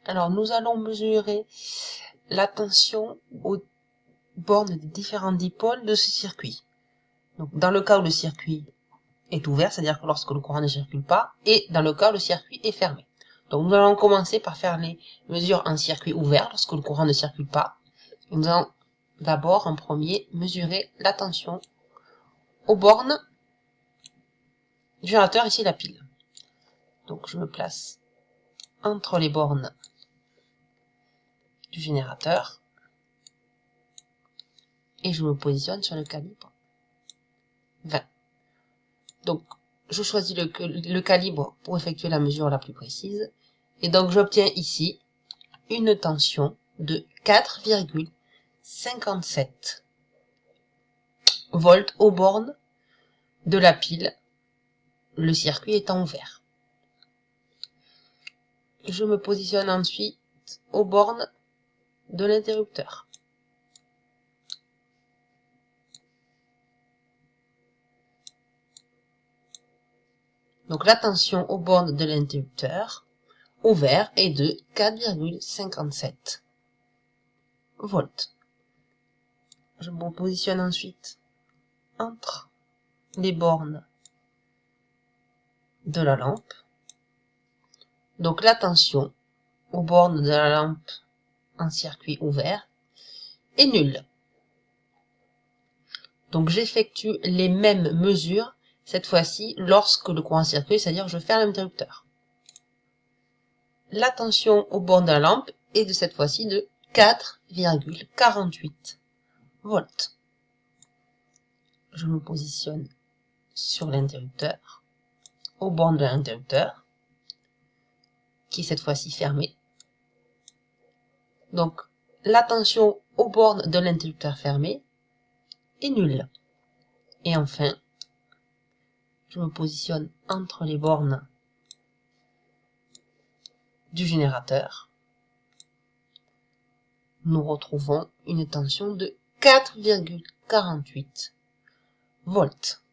Alors, nous allons mesurer la tension aux bornes des différents dipôles de ce circuit. Donc, dans le cas où le circuit est ouvert, c'est-à-dire que lorsque le courant ne circule pas, et dans le cas où le circuit est fermé. Donc, nous allons commencer par faire les mesures en circuit ouvert, lorsque le courant ne circule pas. Et nous allons d'abord, en premier, mesurer la tension aux bornes du générateur, ici la pile. Donc, je me place entre les bornes du générateur et je me positionne sur le calibre 20. Donc, je choisis le calibre pour effectuer la mesure la plus précise. Et donc, j'obtiens ici une tension de 4,57 volts aux bornes de la pile, le circuit étant ouvert. Je me positionne ensuite aux bornes de l'interrupteur. Donc, la tension aux bornes de l'interrupteur ouvert est de 4,57 volts. Je me positionne ensuite entre les bornes de la lampe. Donc, la tension aux bornes de la lampe en circuit ouvert est nulle. Donc, j'effectue les mêmes mesures, cette fois-ci, lorsque le courant circule, c'est-à-dire je ferme l'interrupteur. La tension aux bornes de la lampe est de cette fois-ci de 4,48 volts. Je me positionne sur l'interrupteur, aux bornes de l'interrupteur, qui est cette fois-ci fermé. Donc, la tension aux bornes de l'interrupteur fermé est nulle. Et enfin, je me positionne entre les bornes du générateur. Nous retrouvons une tension de 4,48 volts.